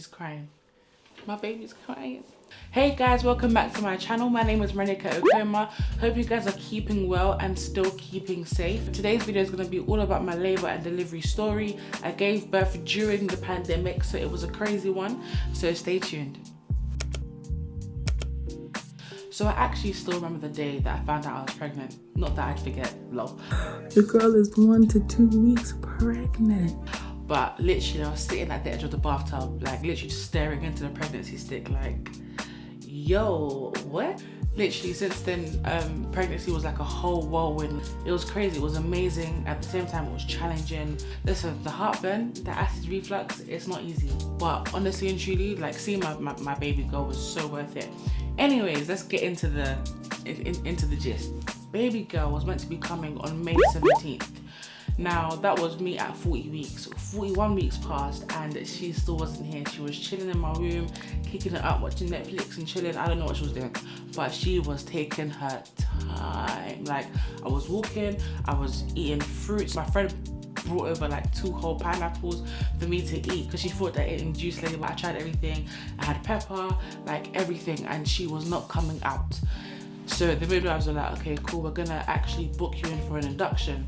She's crying. My baby's crying. Hey guys, welcome back to my channel. My name is Morenike Okoma. Hope you guys are keeping well and still keeping safe. Today's video is going to be all about my labor and delivery story. I gave birth during the pandemic, so it was a crazy one. So stay tuned. So I actually still remember the day that I found out I was pregnant. Not that I'd forget, lol. The girl is 1 to 2 weeks pregnant. But literally I was sitting at the edge of the bathtub, like literally just staring into the pregnancy stick like, yo, what? Literally since then, pregnancy was like a whole whirlwind. It was crazy, it was amazing. At the same time, it was challenging. Listen, the heartburn, the acid reflux, it's not easy. But honestly and truly, like seeing my baby girl was so worth it. Anyways, let's get into the gist. Baby girl was meant to be coming on May 17th. Now that was me at 40 weeks. 41 weeks passed and she still wasn't here. She was chilling in my room, kicking it up, watching Netflix and chilling. I don't know what she was doing, but she was taking her time. Like I was walking, I was eating fruits. My friend brought over like 2 whole pineapples for me to eat because she thought that it induced labor. I tried everything. I had pepper, like everything, and she was not coming out. So the midwives were like, okay, cool, we're gonna actually book you in for an induction.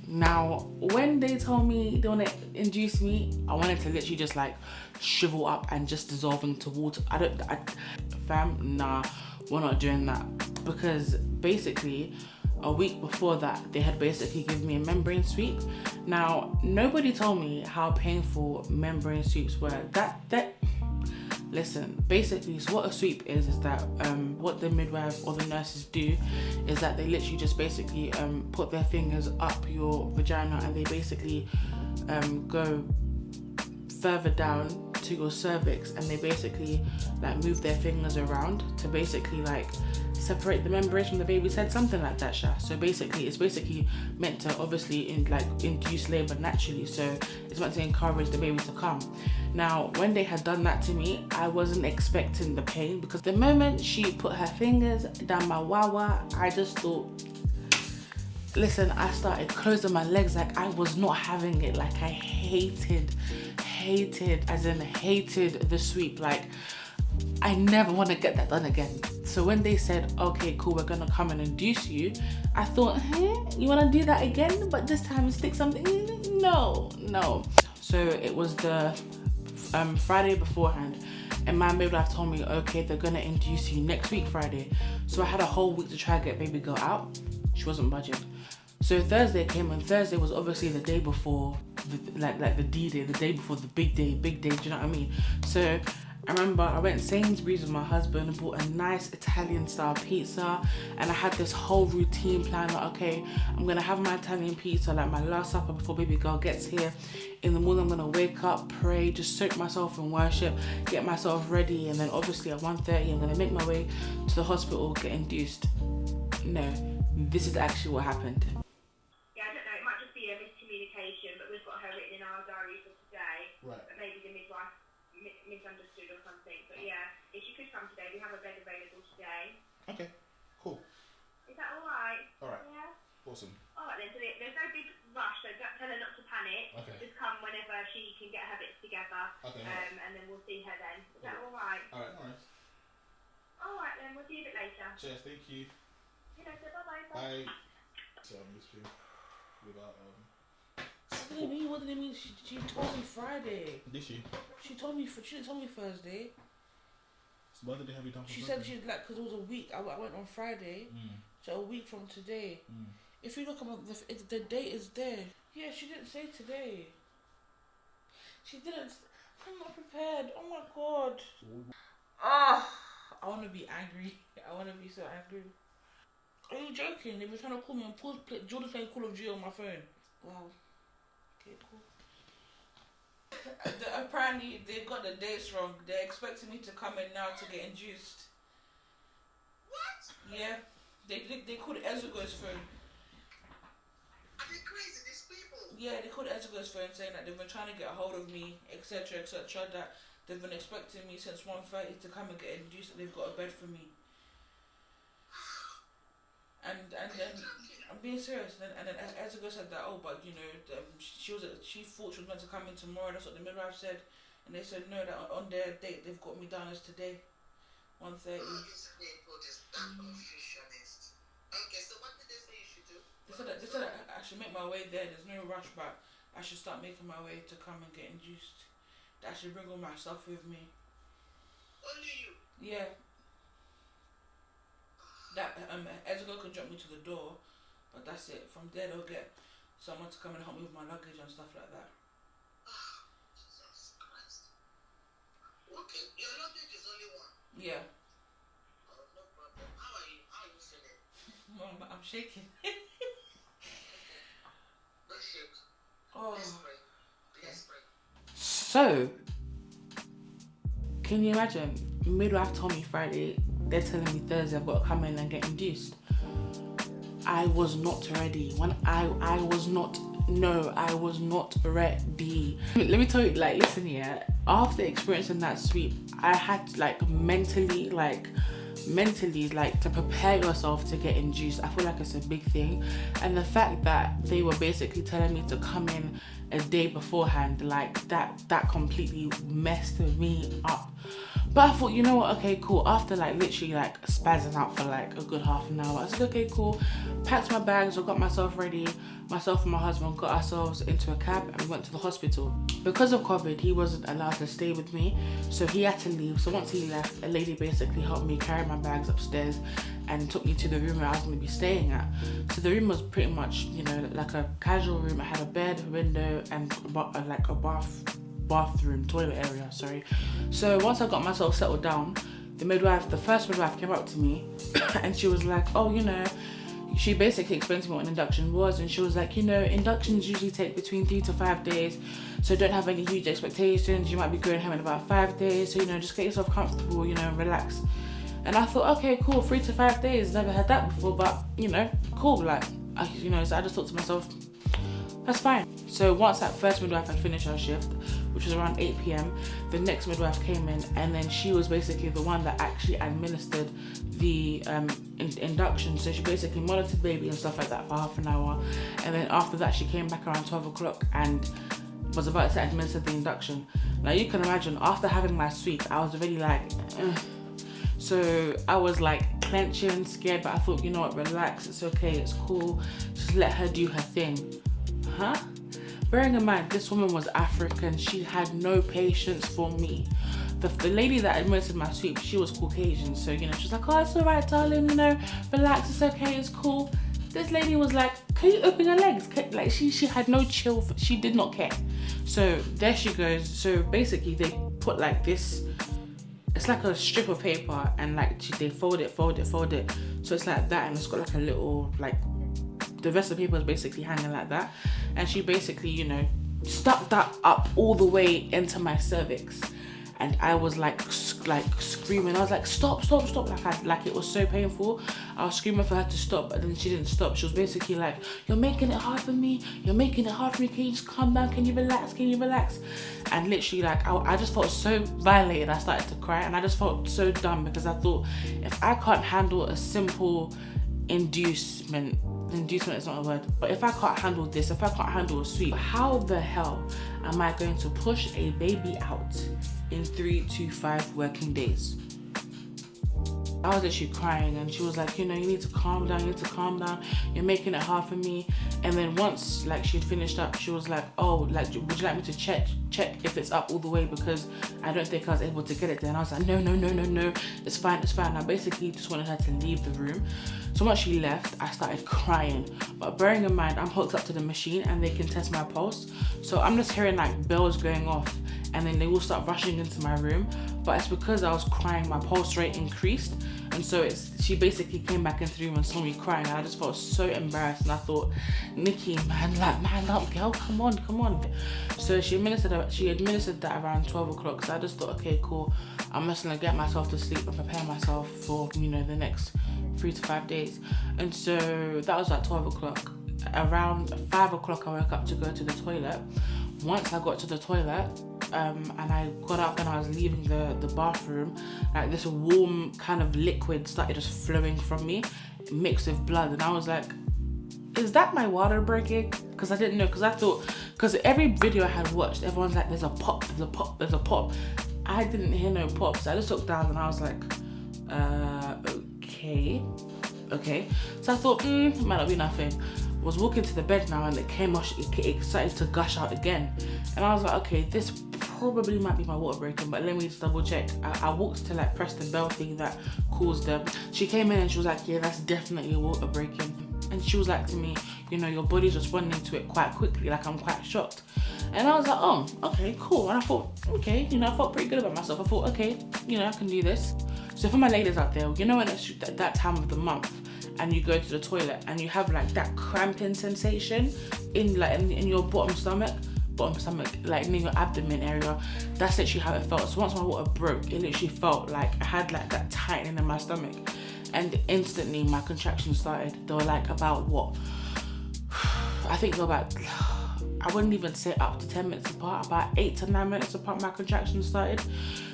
Now, when they told me they want to induce me, I wanted to literally just like shrivel up and just dissolve into water. Fam, nah, we're not doing that. Because basically, a week before that, they had basically given me a membrane sweep. Now, nobody told me how painful membrane sweeps were. Listen, basically, so what a sweep is that what the midwife or the nurses do is that they literally just basically put their fingers up your vagina and they basically go further down to your cervix and they basically like move their fingers around to basically like separate the membranes from the baby's head, something like that, Sha. So basically, it's basically meant to obviously induce labor naturally. So it's meant to encourage the baby to come. Now, when they had done that to me, I wasn't expecting the pain because the moment she put her fingers down my wawa, I just thought, listen, I started closing my legs like I was not having it. Like I hated the sweep. Like I never want to get that done again. So when they said, okay, cool, we're gonna come and induce you, I thought, you wanna do that again? But this time stick something? No. So it was the Friday beforehand, and my midwife told me, okay, they're gonna induce you next week, Friday. So I had a whole week to try to get baby girl out. She wasn't budging. So Thursday came, and Thursday was obviously the day before, the D-Day, the day before the big day, do you know what I mean? So I remember I went Sainsbury's with my husband and bought a nice Italian style pizza, and I had this whole routine plan, like, okay, I'm gonna have my Italian pizza, like my last supper before baby girl gets here. In the morning I'm gonna wake up, pray, just soak myself in worship, get myself ready, and then obviously at 1:30 I'm gonna make my way to the hospital, get induced. No, this is actually what happened. Yeah, I don't know, it might just be a miscommunication, but we've got her written in our diary for today. Right. But maybe the midwife misunderstood or something. But yeah, if she could come today, we have a bed available today. Okay, cool. Is that alright? Alright. Yeah? Awesome. Alright then, so there's no big rush, so don't tell her not to panic. Okay. Just come whenever she can get her bits together. Okay. And then we'll see her then. Is that alright? Alright, alright. Alright then, we'll see you a bit later. Cheers, thank you. See you later, bye-bye. Bye. So I'm just without What did it mean? She told me Friday. Did she? She didn't tell me Thursday. So why did they have you done for She Sunday? said she'd like, because it was a week. I went on Friday, so a week from today. If you look at the date is there. Yeah, she didn't say today. She didn't. I'm not prepared. Oh my god. I want to be angry. I want to be so angry. Are you joking? They've been trying to call me on pause. Jordan's playing Call of Duty on my phone. Wow. Okay, cool. Apparently they got the dates wrong. They're expecting me to come in now to get induced. What? Yeah, they called Ezogo's phone. Are they crazy, these people? Yeah, they called Ezogo's phone saying that they've been trying to get a hold of me, etc., etc. That they've been expecting me since 1:30 to come and get induced. That they've got a bed for me. And then I'm being serious. And then Ezogo said that, oh, but you know, she thought she was meant to come in tomorrow. That's what the midwife said. And they said no, that on their date they've got me down as today, 1:30. These people just that confusionist. Okay, so what did they say you should do? They said I should make my way there. There's no rush, but I should start making my way to come and get induced. That I should bring all my stuff with me. Only you. Yeah. That Ezgo can drop me to the door, but that's it. From there they'll get someone to come and help me with my luggage and stuff like that. Jesus Christ. Okay, your luggage is only one. Yeah. Oh, no problem. How are you? How are you feeling? Mom, I'm shaking. Don't shake. Oh. Let's pray. Let's pray. So, can you imagine? Midwife told me Friday. They're telling me Thursday I've got to come in and get induced. I was not ready. When I was not ready. Let me tell you, like, listen here. After experiencing that sweep, I had to, like, mentally to prepare yourself to get induced. I feel like it's a big thing. And the fact that they were basically telling me to come in a day beforehand, like, that completely messed me up. But I thought, you know what, okay, cool. After like literally like spazzing out for like a good half an hour, I said, okay, cool. Packed my bags, I got myself ready. Myself and my husband got ourselves into a cab and we went to the hospital. Because of COVID, he wasn't allowed to stay with me, so he had to leave. So once he left, a lady basically helped me carry my bags upstairs and took me to the room where I was going to be staying at. So the room was pretty much, you know, like a casual room. It had a bed, window, and like a bathroom, toilet area, sorry. So once I got myself settled down, the first midwife came up to me and she was like, oh, you know, she basically explained to me what an induction was, and she was like, you know, inductions usually take between 3 to 5 days, so don't have any huge expectations. You might be going home in about 5 days, so, you know, just get yourself comfortable, you know, relax. And I thought, okay, cool, 3 to 5 days, never had that before, but, you know, cool, like, you know, so I just thought to myself, that's fine. So once that first midwife had finished her shift, which was around 8 p.m, the next midwife came in, and then she was basically the one that actually administered the induction. So she basically monitored baby and stuff like that for half an hour, and then after that she came back around 12 o'clock and was about to administer the induction. Now you can imagine, after having my sweep, I was already like, ugh. So I was like clenching, scared, but I thought, you know what, relax, it's okay, it's cool, just let her do her thing. Huh? Bearing in mind, this woman was African. She had no patience for me. The lady that administered my sweep, she was Caucasian. So, you know, she's like, oh, it's all right, darling, you know, relax, it's okay, it's cool. This lady was like, can you open your legs? Like, she had no chill. She did not care. So there she goes. So basically they put like this, it's like a strip of paper, and like they fold it. So it's like that, and it's got like a little, like, the rest of the paper is basically hanging like that. And she basically, you know, stuck that up all the way into my cervix. And I was like screaming. I was like, stop. Like it was so painful. I was screaming for her to stop, but then she didn't stop. She was basically like, you're making it hard for me. Can you just calm down? Can you relax? And literally, like, I just felt so violated. I started to cry, and I just felt so dumb, because I thought, if I can't handle a simple inducement is not a word, but if I can't handle this, if I can't handle a sweep, how the hell am I going to push a baby out in 3 to 5 working days? I was literally crying, and she was like, you know, you need to calm down, you're making it hard for me. And then once like she'd finished up, she was like, oh, like, would you like me to check if it's up all the way, because I don't think I was able to get it there. And I was like, no, it's fine. I basically just wanted her to leave the room. So once she left, I started crying. But bearing in mind, I'm hooked up to the machine and they can test my pulse, so I'm just hearing like bells going off, and then they will start rushing into my room. But it's because I was crying, my pulse rate increased, and so she basically came back into the room and saw me crying, and I just felt so embarrassed. And I thought, Nikki, man up, girl, come on. So she administered that around 12 o'clock. So I just thought, okay, cool, I'm just gonna get myself to sleep and prepare myself for, you know, the next 3 to 5 days. And so that was at 12 o'clock. Around 5 o'clock, I woke up to go to the toilet. Once I got to the toilet, and I got up and I was leaving the bathroom, like this warm kind of liquid started just flowing from me, mixed with blood. And I was like, is that my water breaking? because I didn't know, because I thought, because every video I had watched, everyone's like, there's a pop, there's a pop, there's a pop. I didn't hear no pop, so I just looked down and I was like, okay. So I thought, it might not be nothing. Was walking to the bed now and it started to gush out again. And I was like, okay, this probably might be my water breaking, but let me just double check. I walked to like press the bell thing that calls them. She came in and she was like, yeah, that's definitely a water breaking. And she was like to me, you know, your body's responding to it quite quickly, like I'm quite shocked. And I was like, oh, okay, cool. And I thought, okay, you know, I felt pretty good about myself. I thought, okay, you know, I can do this. So for my ladies out there, you know, when it's that time of the month and you go to the toilet and you have like that cramping sensation in your bottom stomach, like near your abdomen area, that's literally how it felt. So once my water broke, it literally felt like I had like that tightening in my stomach, and instantly my contractions started. They were like about what? I think they were about, I wouldn't even say up to 10 minutes apart, about 8 to 9 minutes apart my contractions started.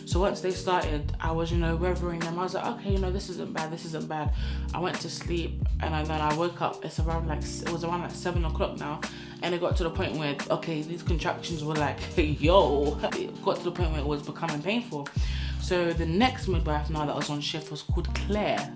So once they started, I was, you know, weathering them. I was like, okay, you know, this isn't bad. I went to sleep and then I woke up. It was around like 7 o'clock now. And it got to the point where, okay, these contractions were like, yo. It got to the point where it was becoming painful. So the next midwife now that was on shift was called Claire.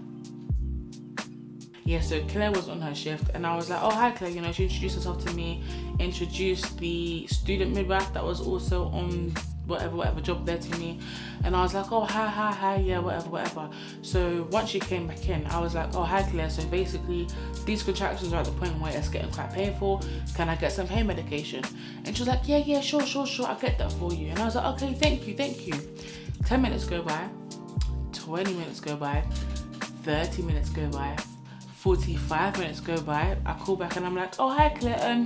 Yeah, so Claire was on her shift and I was like, oh, hi Claire, you know, she introduced herself to me, introduced the student midwife that was also on whatever job there to me, and I was like, oh, hi, yeah, whatever. So once she came back in, I was like, oh, hi Claire, so basically these contractions are at the point where it's getting quite painful, can I get some pain medication? And she was like, yeah, sure, I'll get that for you. And I was like, okay, thank you. 10 minutes go by, 20 minutes go by, 30 minutes go by, 45 minutes go by. I call back and I'm like, oh, hi Claire,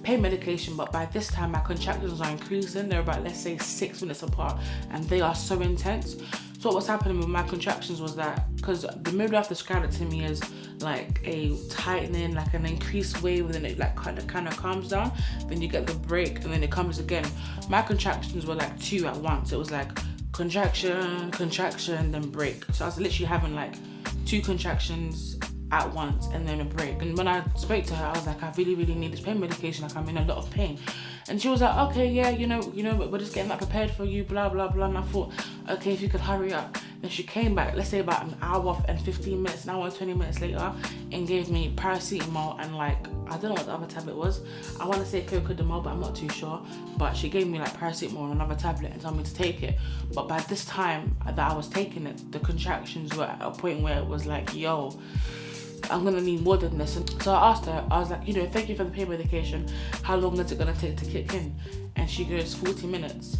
pain medication, but by this time my contractions are increasing. They're about, let's say, 6 minutes apart, and they are so intense. So what was happening with my contractions was that, because the midwife described it to me as like a tightening, like an increased wave, and then it like kind of calms down, then you get the break and then it comes again. My contractions were like 2 at once. It was like contraction, then break. So I was literally having like 2 contractions at once and then a break. And when I spoke to her, I was like, I really need this pain medication, like I'm in a lot of pain. And she was like, okay, yeah, you know, we're just getting that prepared for you, blah blah blah. And I thought, okay, if you could hurry up. Then she came back, let's say about an hour and 15 minutes, an hour and 20 minutes later, and gave me paracetamol and like, I don't know what the other tablet was. I want to say cocodamol, but I'm not too sure. But she gave me like paracetamol and another tablet and told me to take it. But by this time that I was taking it, the contractions were at a point where it was like, yo, I'm gonna need more than this. And so I asked her, I was like, you know, thank you for the pain medication. How long is it gonna take to kick in? And she goes, 40 minutes.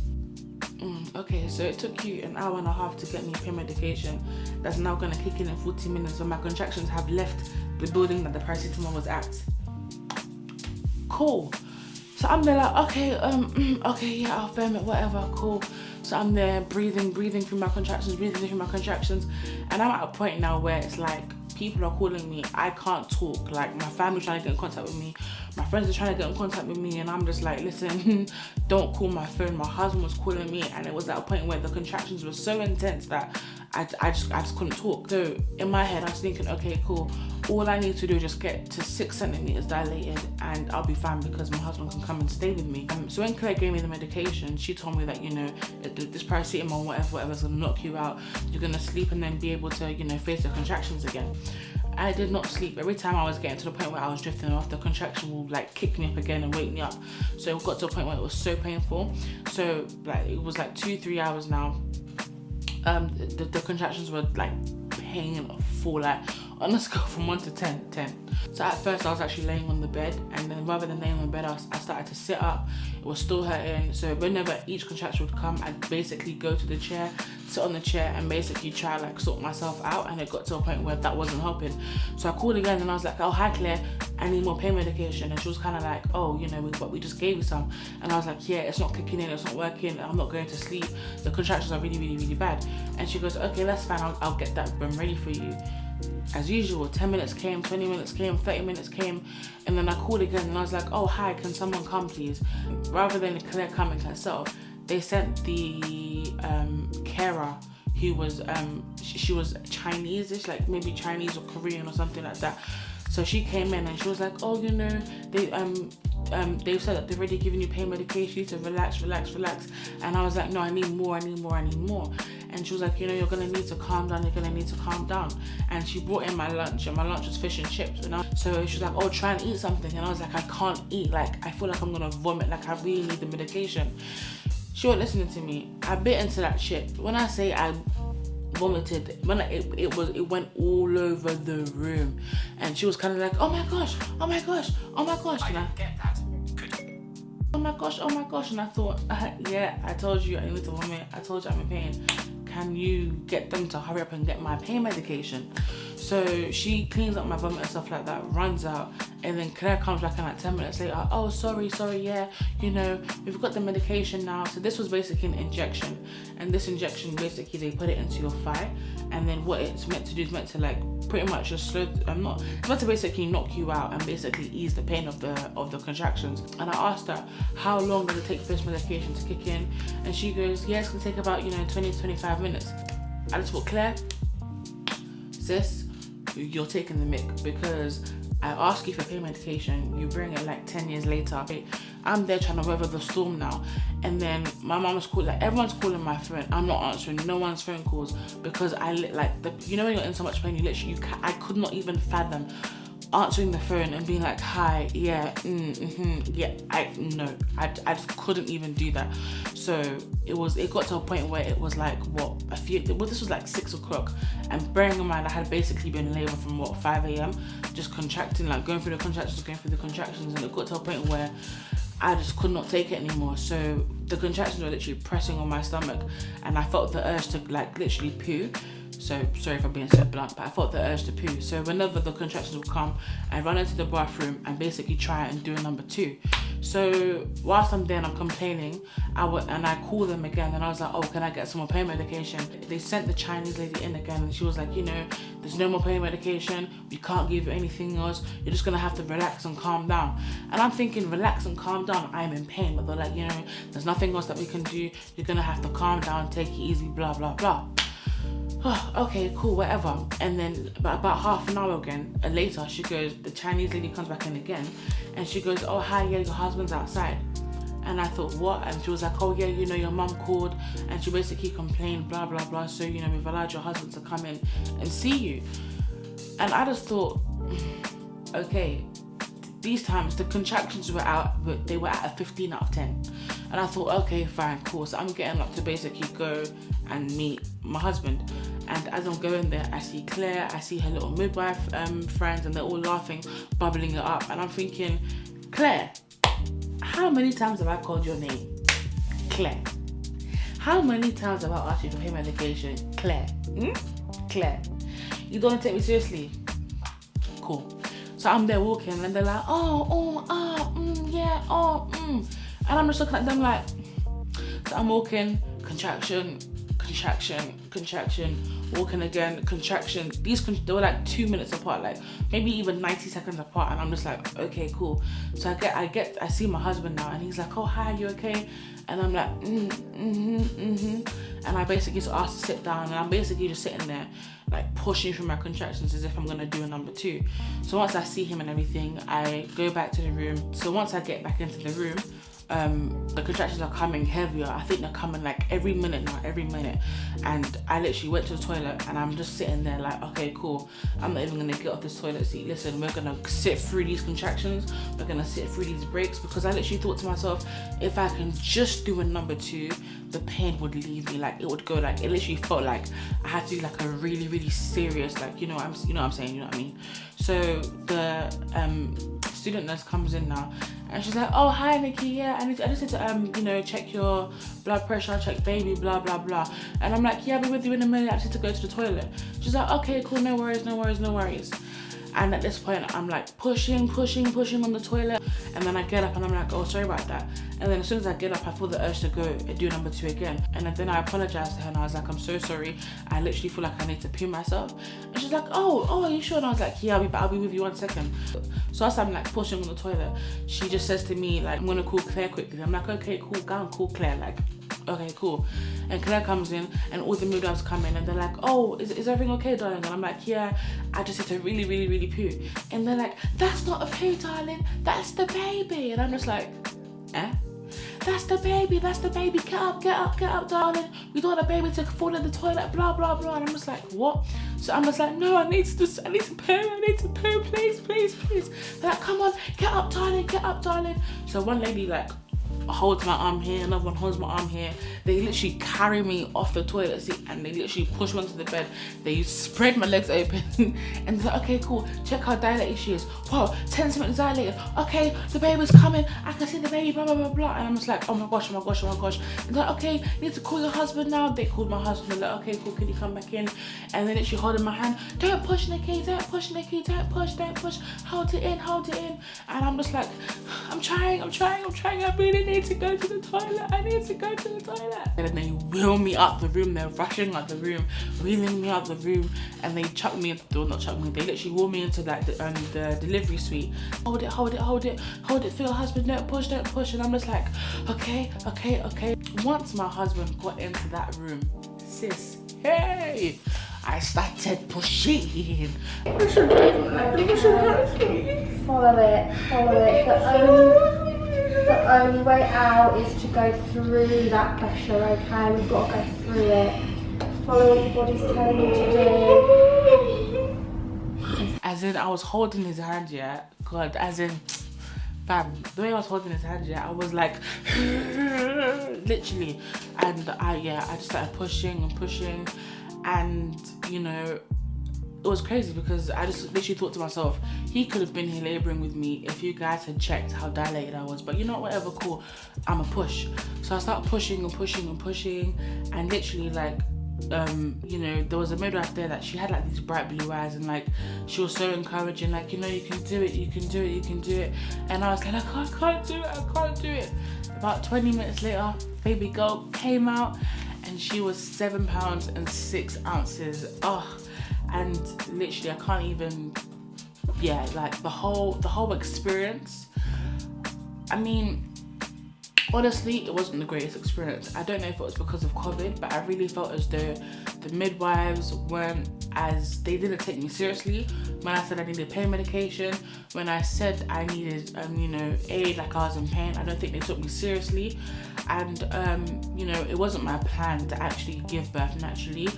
Okay, so it took you an hour and a half to get me pain medication that's now gonna kick in 40 minutes when my contractions have left the building that the paracetamol was at. Cool. So I'm there like, okay, yeah, I'll firm it, whatever, cool. So I'm there breathing through my contractions, and I'm at a point now where it's like, people are calling me, I can't talk, like my family's trying to get in contact with me, my friends are trying to get in contact with me, and I'm just like, listen, don't call my phone. My husband was calling me, and it was at a point where the contractions were so intense that I just couldn't talk. So in my head I was thinking, okay, cool, all I need to do is just get to 6 centimeters dilated and I'll be fine, because my husband can come and stay with me. So when Claire gave me the medication, she told me that, you know, this paracetamol, whatever's gonna knock you out, you're gonna sleep and then be able to, you know, face the contractions again. I did not sleep. Every time I was getting to the point where I was drifting off, the contraction would like kick me up again and wake me up. So it got to a point where it was so painful. So like it was like 2-3 hours now. The contractions were like painful, like on a scale from 1 to 10. So at first I was actually laying on the bed, and then rather than laying on the bed, I started to sit up. It was still hurting. So whenever each contraction would come, I'd basically go to the chair, sit on the chair, and basically try like sort myself out. And it got to a point where that wasn't helping. So I called again and I was like, oh, hi Claire, I need more pain medication. And she was kind of like, oh, you know, we just gave you some. And I was like, yeah, it's not kicking in, it's not working, I'm not going to sleep, the contractions are really bad. And she goes, okay, that's fine, I'll get that ready for you. As usual, 10 minutes came, 20 minutes came, 30 minutes came, and then I called again and I was like, oh, hi, can someone come please? Rather than Claire coming herself, they sent the carer who was, she was Chinese-ish, like maybe Chinese or Korean or something like that. So she came in and she was like, oh, you know, they've said that they've already given you pain medication, you need to relax. And I was like, no, I need more. And she was like, you know, you're gonna need to calm down. And she brought in my lunch, and my lunch was fish and chips. So she was like, oh, try and eat something. And I was like, I can't eat. Like, I feel like I'm gonna vomit. Like, I really need the medication. She wasn't listening to me. I bit into that shit. When I say I vomited, it went all over the room, and she was kind of like, oh my gosh, and I get that. oh my gosh, and I thought, yeah, I told you I need to vomit, I told you I'm in pain, can you get them to hurry up and get my pain medication? So she cleans up my vomit and stuff like that, runs out, and then Claire comes back and like 10 minutes later, oh, sorry, yeah, you know, we've got the medication now. So this was basically an injection, and this injection, basically they put it into your thigh, and then what it's meant to do is meant to like pretty much just it's meant to basically knock you out and basically ease the pain of the contractions. And I asked her, how long does it take for this medication to kick in? And she goes, yeah, it's gonna take about, you know, 20 to 25 minutes. I just thought, Claire, sis, you're taking the mic, because I ask you for pain medication, you bring it like 10 years later. I'm there trying to weather the storm now, and then my mom's calling, like everyone's calling my phone. I'm not answering no one's phone calls because you know when you're in so much pain, I could not even fathom answering the phone and being like, hi, yeah, yeah, I just couldn't even do that. So it got to a point where it was like, this was like 6 o'clock, and bearing in mind I had basically been in labor from 5 a.m, just contracting, like going through the contractions, and it got to a point where I just could not take it anymore. So the contractions were literally pressing on my stomach, and I felt the urge to like literally poo. So sorry for being so blunt, but I felt the urge to poo. So whenever the contractions would come, I run into the bathroom and basically try and do a number 2. So whilst I'm there and I'm complaining, I call them again, and I was like, oh, can I get some more pain medication? They sent the Chinese lady in again, and she was like, you know, there's no more pain medication, we can't give you anything else, you're just gonna have to relax and calm down. And I'm thinking, relax and calm down, I'm in pain. But they're like, you know, there's nothing else that we can do, you're gonna have to calm down, take it easy, blah blah blah. Okay, cool, whatever. And then about half an hour again later, she goes, the Chinese lady comes back in again, and she goes, oh hi, yeah, your husband's outside. And I thought, what? And she was like, oh yeah, you know, your mum called and she basically complained, blah blah blah, so you know, we've allowed your husband to come in and see you. And I just thought, okay, these times the contractions were out, but they were at a 15 out of 10. And I thought, okay, fine, cool. So I'm getting up to basically go and meet my husband. And as I'm going there, I see Claire, I see her little midwife friends, and they're all laughing, bubbling it up. And I'm thinking, Claire, how many times have I called your name? Claire. How many times have I asked you for pain medication? Claire. Claire. You don't want to take me seriously? Cool. So I'm there walking, and they're like, and I'm just looking at them like, so I'm walking, contraction, walking again, contraction. They were like 2 minutes apart, like maybe even 90 seconds apart, and I'm just like, okay, cool. So I see my husband now, and he's like, oh hi, you okay? And I'm like, and I basically just asked to sit down, and I'm basically just sitting there like pushing through my contractions as if I'm gonna do a number 2. So once I see him and everything, I go back to the room. So once I get back into the room, the contractions are coming heavier. I think they're coming like every minute now, and I literally went to the toilet, and I'm just sitting there like, okay, cool, I'm not even gonna get off this toilet seat. Listen, we're gonna sit through these contractions, we're gonna sit through these breaks, because I literally thought to myself, if I can just do a number 2, the pain would leave me. Like it would go, like it literally felt like I had to do like a really, really serious, like, you know what I'm saying, you know what I mean? So the student nurse comes in now, and she's like, oh hi Nikki, yeah, I just need to you know, check your blood pressure, check baby, blah blah blah. And I'm like, yeah, I'll be with you in a minute, I just need to go to the toilet. She's like, okay, cool, no worries. And at this point, I'm like pushing on the toilet, and then I get up and I'm like, oh, sorry about that. And then as soon as I get up, I feel the urge to go and do number 2 again. And then I apologized to her, and I was like, I'm so sorry, I literally feel like I need to pee myself. And she's like, oh, are you sure? And I was like, yeah, I'll be with you 1 second. So as I'm like pushing on the toilet, she just says to me like, I'm gonna call Claire quickly. I'm like, okay, cool, go and call Claire, like okay, cool. And Claire comes in and all the midwives come in and they're like, oh, is everything okay, darling? And I'm like, yeah, I just had to really, really, really poo. And they're like, that's not a poo, darling, that's the baby. And I'm just like, eh? That's the baby, get up, darling. We don't want a baby to fall in the toilet, blah, blah, blah. And I'm just like, what? So I'm just like, no, I need to poo, please. They're like, come on, get up, darling. So one lady like holds my arm here, another one holds my arm here. They literally carry me off the toilet seat and they literally push me onto the bed. They spread my legs open and they're like, okay, cool, check how dilated she is. Whoa, 10 centimeters dilated. Okay, the baby's coming, I can see the baby, blah, blah, blah, blah. And I'm just like, oh my gosh. And they're like, okay, you need to call your husband now. They called my husband. They're like, okay, cool, can you come back in? And then literally holding my hand, don't push, Nikki, don't push. Hold it in. And I'm just like, I'm trying. I really need to go to the toilet. And then they wheel me out the room. They're rushing out the room, wheeling me out the room, and they chuck me into, not chuck me, they literally wheel me into like the delivery suite. Hold it for your husband, don't push. And I'm just like, okay. Once my husband got into that room, sis, hey, I started pushing. Follow it. The only way out is to go through that pressure, okay? We've got to go through it. Follow what your body's telling you to do. As in, I was holding his hand, yeah? God, as in, fam, the way I was holding his hand, yeah, I was like, literally. And I just started pushing. And, you know, it was crazy because I just literally thought to myself, he could have been here labouring with me if you guys had checked how dilated I was. But you know what, whatever, cool, I'm a push. So I started pushing, and literally like, you know, there was a midwife there that she had like these bright blue eyes and like she was so encouraging, like, you know, you can do it. And I was like, I can't do it. About 20 minutes later, baby girl came out and she was 7 pounds and 6 ounces. And literally I can't even, like the whole experience, I mean, honestly, it wasn't the greatest experience. I don't know if it was because of COVID, but I really felt as though the midwives they didn't take me seriously when I said I needed pain medication, when I said I needed, you know, aid, like I was in pain. I don't think they took me seriously. And, you know, it wasn't my plan to actually give birth naturally.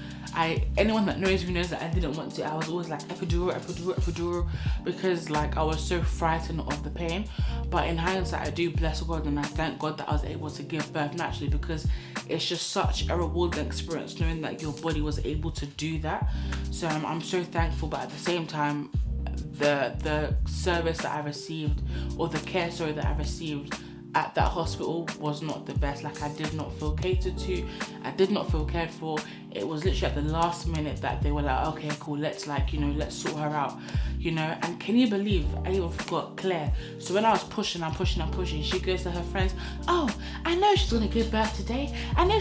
Anyone that knows me knows that I didn't want to. I was always like epidural, because like I was so frightened of the pain. But in hindsight, I do bless God and I thank God that I was able to give birth naturally, because it's just such a rewarding experience knowing that your body was able to do that. So I'm so thankful, but at the same time, the service that I received, or the care, that I received at that hospital was not the best. Like, I did not feel catered to, I did not feel cared for. It was literally at the last minute that they were like, okay, cool, let's let's sort her out, you know. And can you believe I even forgot Claire? So when I was pushing, she goes to her friends, oh, I know she's gonna give birth today. And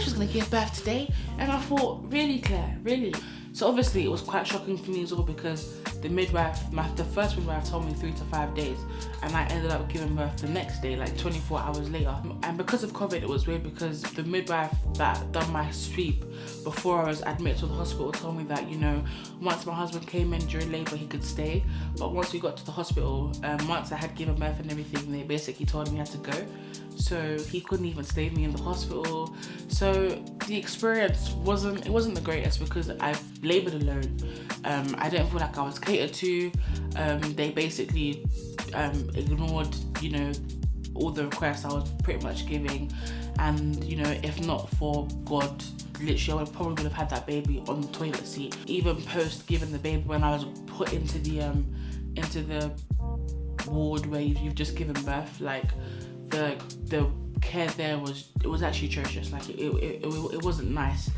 I thought, really, Claire, really? So obviously it was quite shocking for me as well, because the first midwife told me 3 to 5 days, and I ended up giving birth the next day, like 24 hours later. And because of COVID, it was weird, because the midwife that done my sweep before I was admitted to the hospital told me that, you know, once my husband came in during labour, he could stay. But once we got to the hospital, once I had given birth and everything, they basically told me I had to go. So he couldn't even stay with me in the hospital. So the experience wasn't the greatest, because I laboured alone. I didn't feel like I was catered to. They basically ignored, you know, all the requests I was pretty much giving. And, you know, if not for God, literally I probably would have had that baby on the toilet seat. Even post giving the baby, when I was put into the ward where you've just given birth, like the care there was actually atrocious. Like it wasn't nice.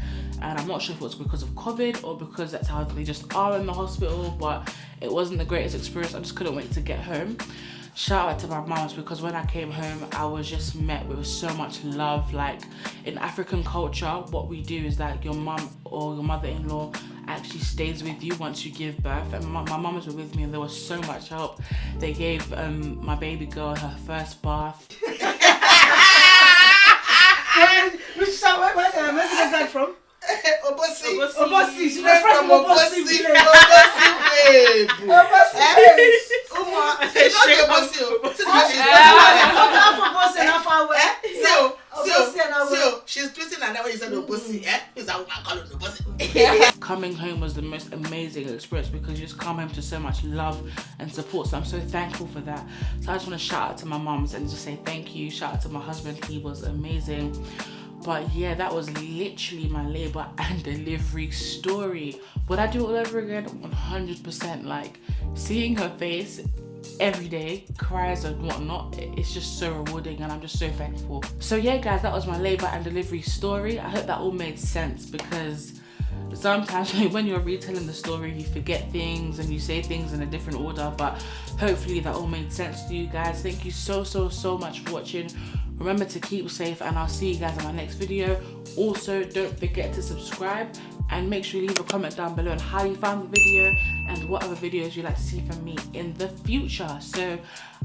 And I'm not sure if it was because of COVID or because that's how they just are in the hospital, but it wasn't the greatest experience. I just couldn't wait to get home. Shout out to my mums, because when I came home, I was just met with so much love. Like, in African culture, what we do is that your mum or your mother-in-law actually stays with you once you give birth. And my mums were with me, and there was so much help. They gave my baby girl her first bath. shout where the message is from? Obosi. Obosi. She's Straight fresh from from Obosi Obosi. village. Obosi, babe. Obosi. Uma, she's not Obosi. She's twisting and never you said Obosi. Is that what I call it Obosi? Coming home was the most amazing experience because you just come home to so much love and support. So I'm so thankful for that. So I just want to shout out to my mums and just say thank you. Shout out to my husband, he was amazing. But yeah, that was literally my labor and delivery story. Would I do it all over again? 100%. Like seeing her face every day, cries and whatnot, it's just so rewarding and I'm just so thankful. So yeah guys, that was my labor and delivery story. I hope that all made sense because sometimes when you're retelling the story you forget things and you say things in a different order, but hopefully that all made sense to you guys. Thank you so much for watching. Remember to keep safe and I'll see you guys in my next video. Also, don't forget to subscribe and make sure you leave a comment down below on how you found the video and what other videos you'd like to see from me in the future. So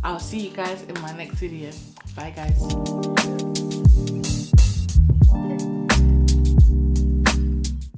I'll see you guys in my next video. Bye guys.